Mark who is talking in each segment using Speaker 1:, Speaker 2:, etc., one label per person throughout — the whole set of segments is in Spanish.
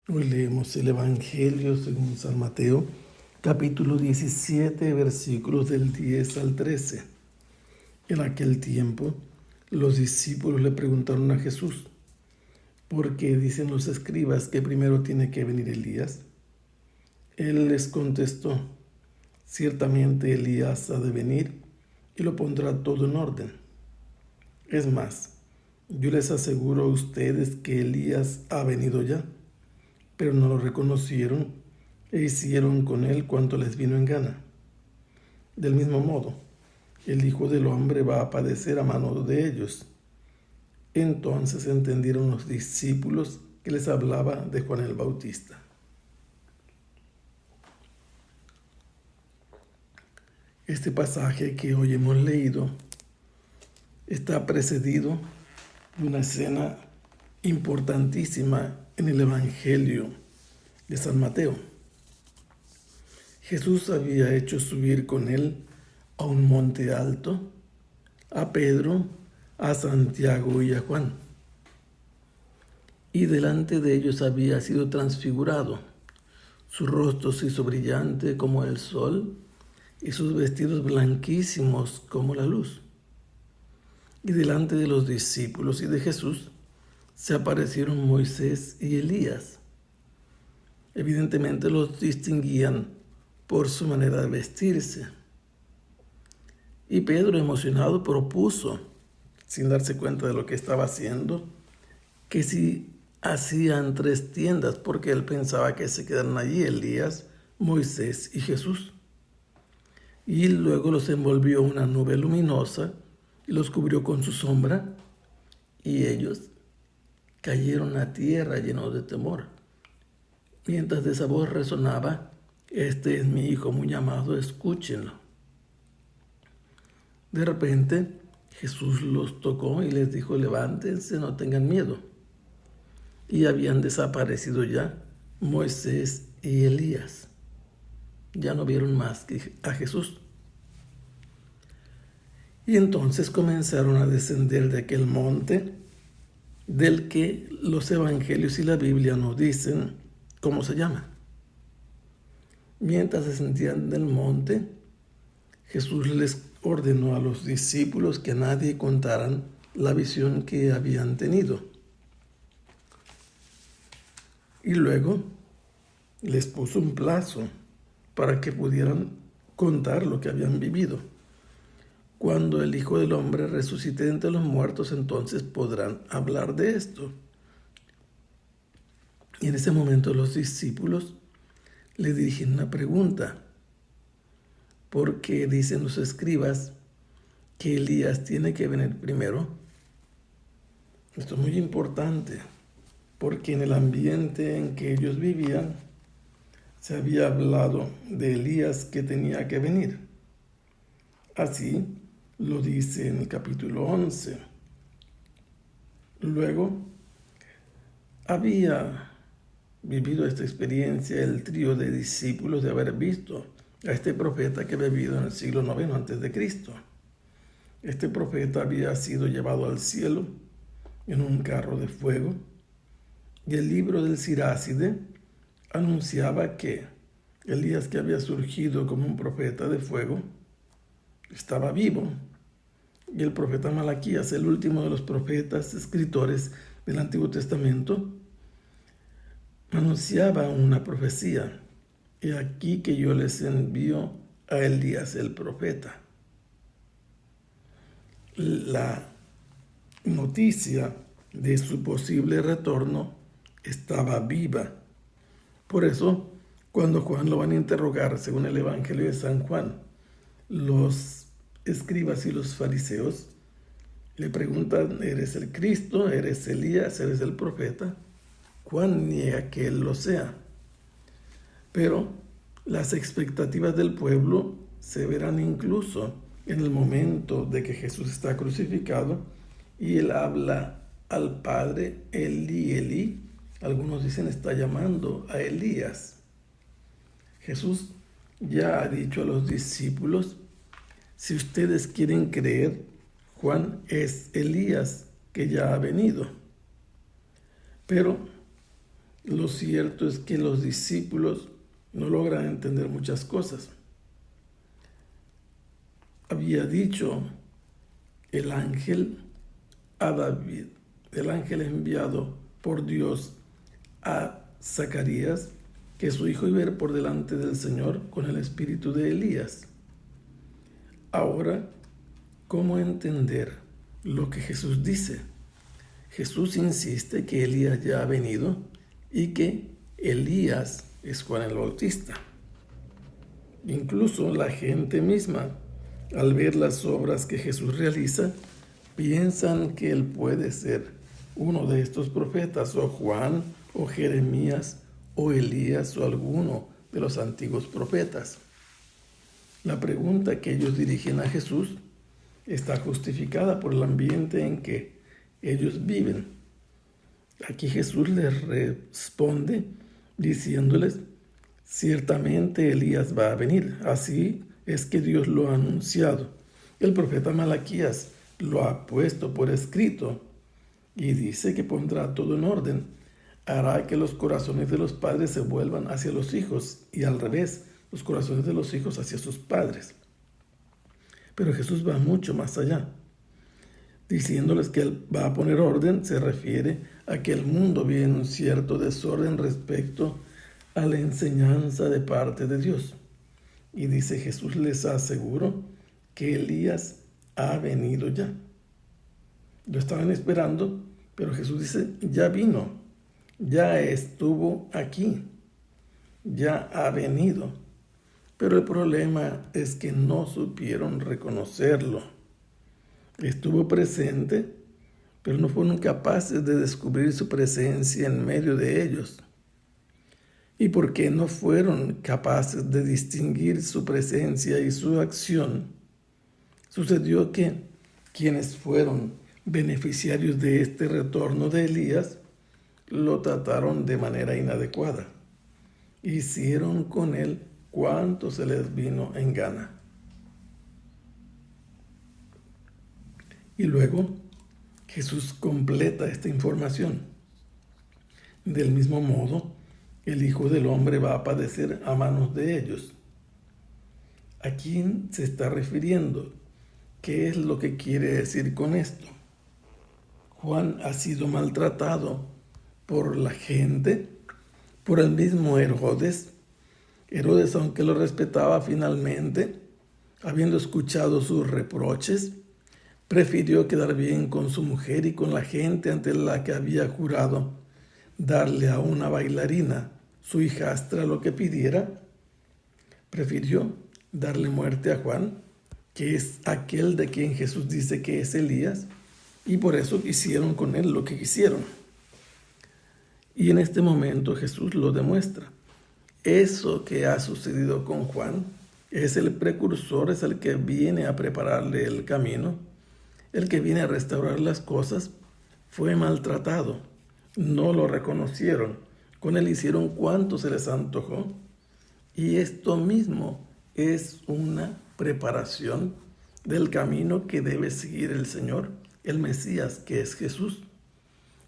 Speaker 1: Hoy leemos el Evangelio según San Mateo, capítulo 17, versículos del 10 al 13. En aquel tiempo, los discípulos le preguntaron a Jesús: ¿por qué dicen los escribas que primero tiene que venir Elías? Él les contestó: ciertamente Elías ha de venir y lo pondrá todo en orden. Es más, yo les aseguro a ustedes que Elías ha venido ya, pero no lo reconocieron e hicieron con él cuanto les vino en gana. Del mismo modo, el Hijo del Hombre va a padecer a manos de ellos. Entonces entendieron los discípulos que les hablaba de Juan el Bautista. Este pasaje que hoy hemos leído está precedido de una escena importantísima en el Evangelio de San Mateo. Jesús había hecho subir con él a un monte alto a Pedro, a Santiago y a Juan. Y delante de ellos había sido transfigurado. Su rostro se hizo brillante como el sol y sus vestidos blanquísimos como la luz. Y delante de los discípulos y de Jesús se aparecieron Moisés y Elías. Evidentemente los distinguían por su manera de vestirse. Y Pedro, emocionado, propuso, sin darse cuenta de lo que estaba haciendo, que si hacían 3 tiendas, porque él pensaba que se quedaran allí Elías, Moisés y Jesús. Y luego los envolvió una nube luminosa y los cubrió con su sombra, y ellos cayeron a tierra llenos de temor. Mientras de esa voz resonaba: este es mi Hijo muy amado, escúchenlo. De repente Jesús los tocó y les dijo: levántense, no tengan miedo. Y habían desaparecido ya Moisés y Elías. Ya no vieron más que a Jesús. Y entonces comenzaron a descender de aquel monte del que los evangelios y la Biblia nos dicen cómo se llama. Mientras descendían del monte, Jesús les ordenó a los discípulos que a nadie contaran la visión que habían tenido. Y luego les puso un plazo para que pudieran contar lo que habían vivido. Cuando el Hijo del Hombre resucite entre los muertos, entonces podrán hablar de esto. Y en ese momento los discípulos le dirigen una pregunta: ¿por qué dicen los escribas que Elías tiene que venir primero? Esto es muy importante, porque en el ambiente en que ellos vivían se había hablado de Elías que tenía que venir. Así lo dice en el capítulo 11. Luego había vivido esta experiencia el trío de discípulos de haber visto a este profeta que había vivido en el siglo IX a.C. Este profeta había sido llevado al cielo en un carro de fuego, y el libro del Siráside anunciaba que Elías, que había surgido como un profeta de fuego, estaba vivo. Y el profeta Malaquías, el último de los profetas escritores del Antiguo Testamento, anunciaba una profecía: he aquí que yo les envío a Elías el profeta. La noticia de su posible retorno estaba viva. Por eso, cuando Juan lo van a interrogar, según el Evangelio de San Juan, los escribas y los fariseos le preguntan: ¿eres el Cristo? ¿Eres Elías? ¿Eres el profeta? Juan niega que él lo sea. Pero las expectativas del pueblo se verán incluso en el momento de que Jesús está crucificado y él habla al Padre: Elí, Elí. Algunos dicen está llamando a Elías. Jesús ya ha dicho a los discípulos: si ustedes quieren creer, Juan es Elías que ya ha venido. Pero lo cierto es que los discípulos no logran entender muchas cosas. Había dicho el ángel a David, el ángel enviado por Dios a Zacarías, que su hijo iba a ir por delante del Señor con el espíritu de Elías. Ahora, ¿cómo entender lo que Jesús dice? Jesús insiste que Elías ya ha venido y que Elías es Juan el Bautista. Incluso la gente misma, al ver las obras que Jesús realiza, piensan que él puede ser uno de estos profetas, o Juan, o Jeremías, o Elías, o alguno de los antiguos profetas. La pregunta que ellos dirigen a Jesús está justificada por el ambiente en que ellos viven. Aquí Jesús les responde diciéndoles: ciertamente Elías va a venir, así es que Dios lo ha anunciado. El profeta Malaquías lo ha puesto por escrito y dice que pondrá todo en orden. Hará que los corazones de los padres se vuelvan hacia los hijos y al revés, los corazones de los hijos hacia sus padres. Pero Jesús va mucho más allá. Diciéndoles que él va a poner orden, se refiere a que el mundo vive en un cierto desorden respecto a la enseñanza de parte de Dios. Y dice: Jesús les aseguró que Elías ha venido ya. Lo estaban esperando, pero Jesús dice: ya vino, ya estuvo aquí, ya ha venido. Pero el problema es que no supieron reconocerlo. Estuvo presente, pero no fueron capaces de descubrir su presencia en medio de ellos. ¿Y por qué no fueron capaces de distinguir su presencia y su acción? Sucedió que quienes fueron beneficiarios de este retorno de Elías lo trataron de manera inadecuada. Hicieron con él cuanto se les vino en gana. Y luego Jesús completa esta información. Del mismo modo, el Hijo del Hombre va a padecer a manos de ellos. ¿A quién se está refiriendo? ¿Qué es lo que quiere decir con esto? Juan ha sido maltratado por la gente, por el mismo Herodes. Herodes, aunque lo respetaba, finalmente, habiendo escuchado sus reproches, prefirió quedar bien con su mujer y con la gente ante la que había jurado darle a una bailarina, su hijastra, lo que pidiera. Prefirió darle muerte a Juan, que es aquel de quien Jesús dice que es Elías, y por eso hicieron con él lo que quisieron. Y en este momento Jesús lo demuestra. Eso que ha sucedido con Juan es el precursor, es el que viene a prepararle el camino, el que viene a restaurar las cosas. Fue maltratado, no lo reconocieron, con él hicieron cuanto se les antojó, y esto mismo es una preparación del camino que debe seguir el Señor, el Mesías, que es Jesús.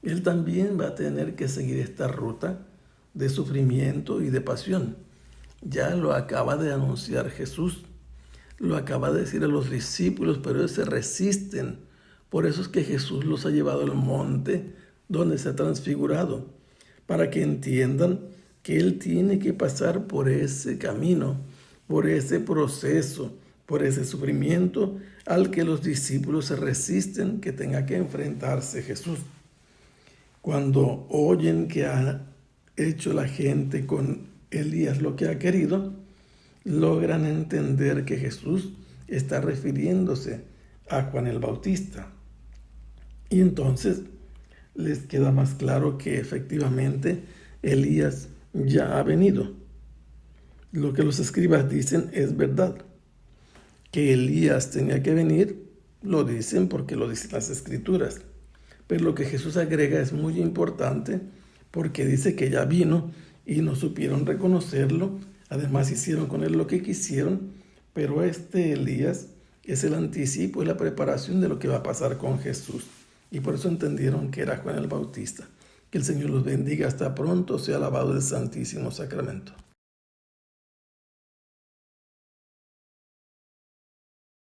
Speaker 1: Él también va a tener que seguir esta ruta de sufrimiento y de pasión. Ya lo acaba de anunciar Jesús, lo acaba de decir a los discípulos, pero ellos se resisten. Por eso es que Jesús los ha llevado al monte donde se ha transfigurado, para que entiendan que Él tiene que pasar por ese camino, por ese proceso, por ese sufrimiento al que los discípulos se resisten que tenga que enfrentarse Jesús. Cuando oyen que ha hecho la gente con Elías lo que ha querido, logran entender que Jesús está refiriéndose a Juan el Bautista. Y entonces les queda más claro que efectivamente Elías ya ha venido. Lo que los escribas dicen es verdad. Que Elías tenía que venir, lo dicen porque lo dicen las Escrituras. Pero lo que Jesús agrega es muy importante, porque dice que ya vino y no supieron reconocerlo. Además hicieron con él lo que quisieron, pero este Elías es el anticipo y la preparación de lo que va a pasar con Jesús. Y por eso entendieron que era Juan el Bautista. Que el Señor los bendiga. Hasta pronto. Sea alabado el Santísimo Sacramento.